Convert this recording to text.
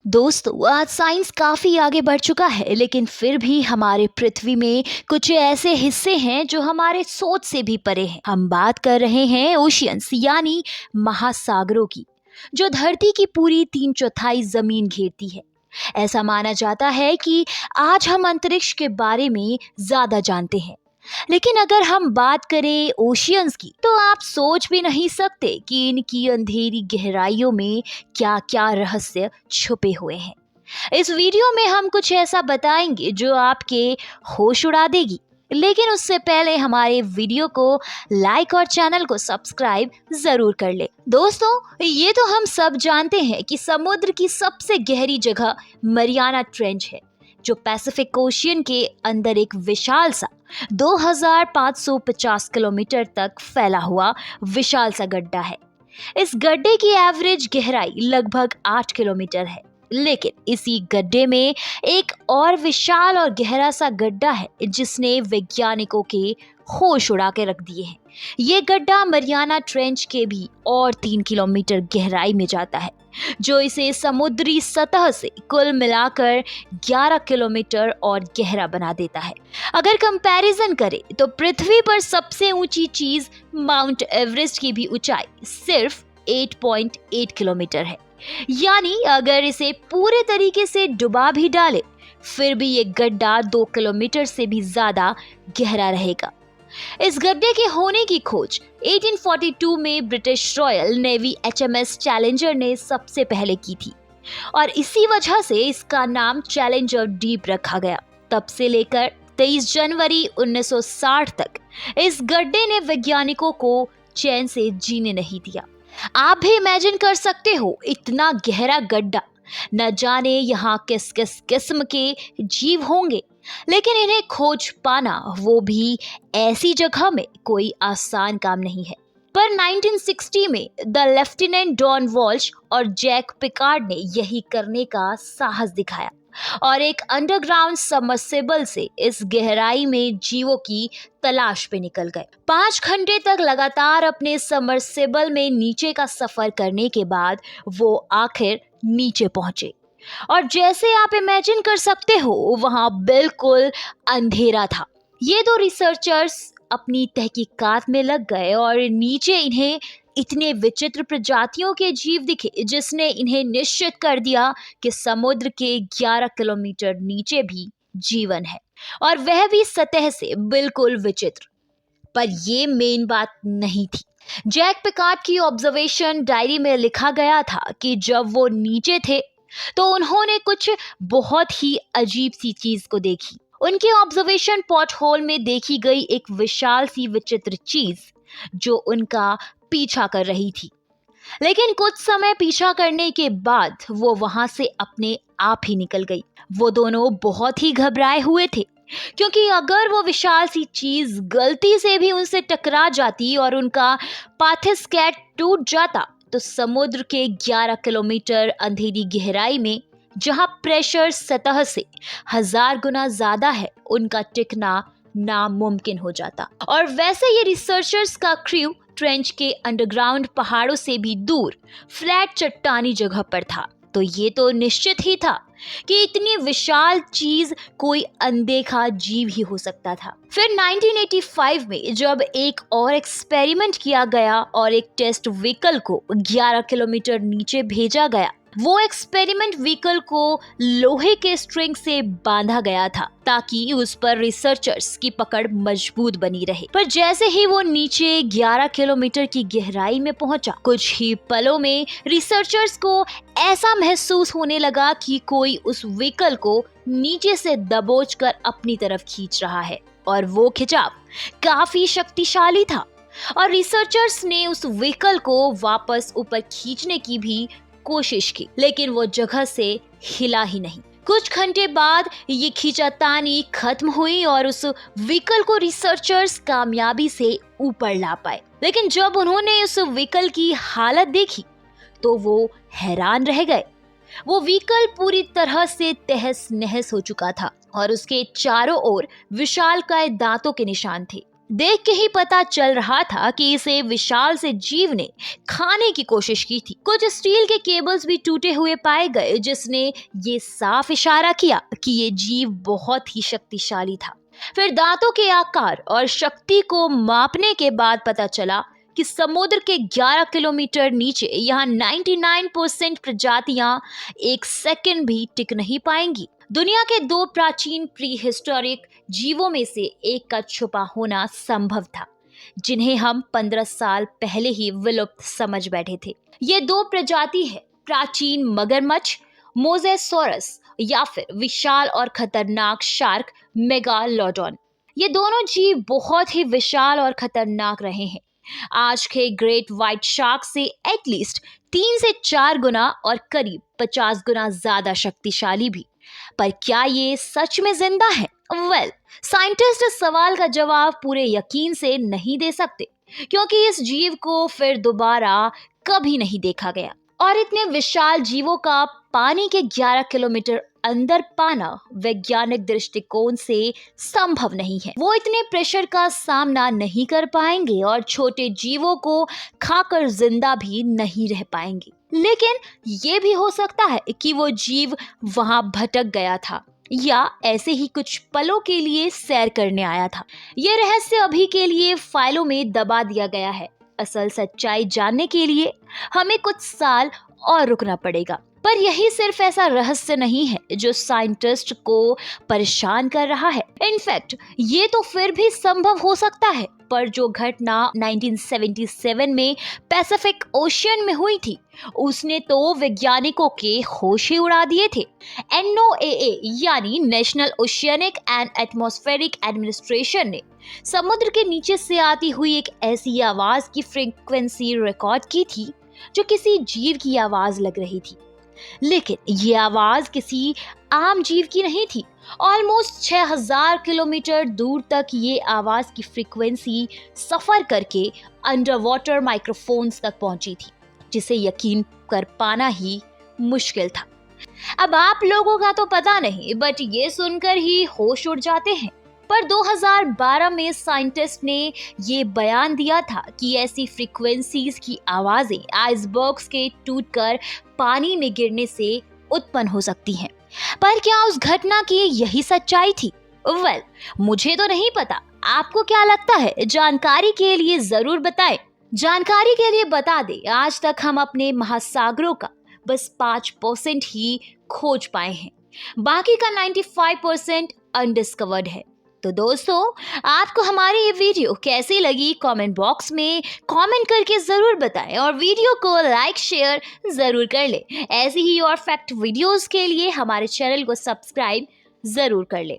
दोस्तों, आज साइंस काफी आगे बढ़ चुका है, लेकिन फिर भी हमारे पृथ्वी में कुछ ऐसे हिस्से हैं जो हमारे सोच से भी परे हैं। हम बात कर रहे हैं ओशियंस यानी महासागरों की, जो धरती की पूरी 3/4 जमीन घेरती है। ऐसा माना जाता है कि आज हम अंतरिक्ष के बारे में ज्यादा जानते हैं, लेकिन अगर हम बात करें ओशियंस की, तो आप सोच भी नहीं सकते कि इनकी अंधेरी गहराइयों में क्या क्या रहस्य छुपे हुए हैं। इस वीडियो में हम कुछ ऐसा बताएंगे जो आपके होश उड़ा देगी। लेकिन उससे पहले हमारे वीडियो को लाइक और चैनल को सब्सक्राइब जरूर कर ले। दोस्तों, ये तो हम सब जानते हैं कि समुद्र की सबसे गहरी जगह मरियाना ट्रेंच है, जो पैसिफिक ओशियन के अंदर एक विशाल सा 2550 किलोमीटर तक फैला हुआ विशाल सा गड्ढा है। इस गड्ढे की एवरेज गहराई लगभग 8 किलोमीटर है, लेकिन इसी गड्ढे में एक और विशाल और गहरा सा गड्ढा है जिसने वैज्ञानिकों के होश उड़ा के रख दिए हैं। ये गड्ढा मरियाना ट्रेंच के भी और 3 किलोमीटर गहराई में जाता है, जो इसे समुद्री सतह से कुल मिलाकर 11 किलोमीटर और गहरा बना देता है। अगर कंपैरिजन करें तो पृथ्वी पर सबसे ऊंची चीज माउंट एवरेस्ट की भी ऊंचाई सिर्फ 8.8 किलोमीटर है। यानी अगर इसे पूरे तरीके से डुबा भी डाले, फिर भी ये गड्ढा 2 किलोमीटर से भी ज्यादा गहरा रहेगा। इस गड्ढे के होने की खोज 1842 में British royal navy HMS challenger ने सबसे पहले की थी, और इसी वजह से इसका नाम चैलेंजर डीप रखा गया। तब से लेकर 23 जनवरी 1960 तक इस गड्ढे ने वैज्ञानिकों को चैन से जीने नहीं दिया। आप भी इमेजिन कर सकते हो, इतना गहरा गड्ढा, न जाने यहाँ किस किस किस्म के जीव होंगे, लेकिन इन्हें खोज पाना, वो भी ऐसी जगह में, कोई आसान काम नहीं है। पर 1960 में द लेफ्टिनेंट डॉन वॉल्श और जैक पिकार्ड ने यही करने का साहस दिखाया और एक अंडरग्राउंड सबमर्सिबल से इस गहराई में जीवों की तलाश पे निकल गए। 5 घंटे तक लगातार अपने सबमर्सिबल में नीचे का सफर करने के बाद वो आखिर नीचे पहुंचे, और जैसे आप इमेजिन कर सकते हो, वहां बिल्कुल अंधेरा था। ये दो रिसर्चर्स अपनी तहकीकात में लग गए और नीचे इन्हें इतने विचित्र प्रजातियों के जीव दिखे, जिसने इन्हें निश्चित कर दिया कि समुद्र के 11 किलोमीटर नीचे भी जीवन है, और वह भी सतह से बिल्कुल विचित्र। पर ये मेन बात नहीं थी। जैक पिकार्ड की ऑब्जर्वेशन डायरी में लिखा गया था कि जब वो नीचे थे तो उन्होंने कुछ बहुत ही अजीब सी चीज को देखी। उनके ऑब्जर्वेशन पॉट होल में देखी गई एक विशाल सी विचित्र चीज जो उनका पीछा कर रही थी। लेकिन कुछ समय पीछा करने के बाद वो वहां से अपने आप ही निकल गई। वो दोनों बहुत ही घबराए हुए थे, क्योंकि अगर वो विशाल सी चीज गलती से भी उनसे टकरा जाती और उनका पार्थिव स्केट टूट जाता, तो समुद्र के 11 किलोमीटर अंधेरी गहराई में, जहां प्रेशर सतह से 1000 गुना ज्यादा है, उनका टिकना नामुमकिन हो जाता। और वैसे ये रिसर्चर्स का क्रू ट्रेंच के अंडरग्राउंड पहाड़ों से भी दूर फ्लैट चट्टानी जगह पर था, तो ये तो निश्चित ही था कि इतनी विशाल चीज कोई अनदेखा जीव ही हो सकता था। फिर 1985 में जब एक और एक्सपेरिमेंट किया गया और एक टेस्ट व्हीकल को 11 किलोमीटर नीचे भेजा गया। वो एक्सपेरिमेंट व्हीकल को लोहे के स्ट्रिंग से बांधा गया था ताकि उस पर रिसर्चर्स की पकड़ मजबूत बनी रहे। पर जैसे ही वो नीचे 11 किलोमीटर की गहराई में पहुंचा, कुछ ही पलों में रिसर्चर्स को ऐसा महसूस होने लगा कि कोई उस व्हीकल को नीचे से दबोचकर अपनी तरफ खींच रहा है, और वो खिंचाव काफी शक्तिशाली था। और रिसर्चर्स ने उस व्हीकल को वापस ऊपर खींचने की भी कोशिश की, लेकिन वो जगह से हिला ही नहीं। कुछ घंटे बाद ये खींचातानी खत्म हुई और उस व्हीकल को रिसर्चर्स कामयाबी से ऊपर ला पाए। लेकिन जब उन्होंने उस व्हीकल की हालत देखी तो वो हैरान रह गए। वो व्हीकल पूरी तरह से तहस नहस हो चुका था और उसके चारों ओर विशालकाय दांतों के निशान थे। देख के ही पता चल रहा था कि इसे विशाल से जीव ने खाने की कोशिश की थी। कुछ स्टील के केबल्स भी टूटे हुए पाए गए, जिसने ये साफ इशारा किया कि ये जीव बहुत ही शक्तिशाली था। फिर दांतों के आकार और शक्ति को मापने के बाद पता चला कि समुद्र के 11 किलोमीटर नीचे यहाँ 99% प्रजातियां एक सेकंड भी टिक नहीं पाएंगी। दुनिया के दो प्राचीन प्री हिस्टोरिक जीवों में से एक का छुपा होना संभव था, जिन्हें हम 15 साल पहले ही विलुप्त समझ बैठे थे। ये दो प्रजाति है प्राचीन मगरमच्छ मोजेसोरस या फिर विशाल और खतरनाक शार्क मेगालोडॉन। ये दोनों जीव बहुत ही विशाल और खतरनाक रहे हैं। आज के ग्रेट व्हाइट शार्क से एटलीस्ट 3 से 4 गुना और करीब 50 गुना ज्यादा शक्तिशाली भी। पर क्या ये सच में जिंदा है? साइंटिस्ट इस सवाल का जवाब पूरे यकीन से नहीं दे सकते, क्योंकि इस जीव को फिर दोबारा कभी नहीं देखा गया और इतने विशाल जीवों का पानी के 11 किलोमीटर अंदर पाना वैज्ञानिक दृष्टिकोण से संभव नहीं है। वो इतने प्रेशर का सामना नहीं कर पाएंगे और छोटे जीवों को खाकर जिंदा भी नहीं रह पाएंगे। लेकिन ये भी हो सकता है कि वो जीव वहां भटक गया था या ऐसे ही कुछ पलों के लिए सैर करने आया था। ये रहस्य अभी के लिए फाइलों में दबा दिया गया है। असल सच्चाई जानने के लिए हमें कुछ साल और रुकना पड़ेगा। पर यही सिर्फ ऐसा रहस्य नहीं है जो साइंटिस्ट को परेशान कर रहा है। इनफैक्ट ये तो फिर भी संभव हो सकता है, पर जो घटना 1977 में पैसिफिक ओशियन में हुई थी उसने तो वैज्ञानिकों के होश ही उड़ा दिए थे। NOAA यानी national oceanic and atmospheric administration ने समुद्र के नीचे से आती हुई एक ऐसी आवाज की फ्रीक्वेंसी रिकॉर्ड की थी जो किसी जीव की आवाज लग रही थी। लेकिन ये आवाज किसी आम जीव की नहीं थी। ऑलमोस्ट 6000 किलोमीटर दूर तक ये आवाज की फ्रीक्वेंसी सफर करके अंडर वाटर माइक्रोफोन्स तक पहुंची थी, जिसे यकीन कर पाना ही मुश्किल था। अब आप लोगों का तो पता नहीं, बट ये सुनकर ही होश उड़ जाते हैं। पर 2012 में साइंटिस्ट ने ये बयान दिया था कि ऐसी फ्रीक्वेंसीज की आवाजें आइसबर्ग्स के टूटकर पानी में गिरने से उत्पन्न हो सकती हैं। पर क्या उस घटना की यही सच्चाई थी? मुझे तो नहीं पता। आपको क्या लगता है? जानकारी के लिए जरूर बताएं। जानकारी के लिए बता दें, आज तक हम अपने महासागरों का बस 5% ही खोज पाए हैं। बाकी का 95% अनडिस्कवर्ड है। तो दोस्तों, आपको हमारी ये वीडियो कैसी लगी कमेंट बॉक्स में कमेंट करके जरूर बताएं और वीडियो को लाइक शेयर जरूर कर लें। ऐसी ही और फैक्ट वीडियोस के लिए हमारे चैनल को सब्सक्राइब जरूर कर लें।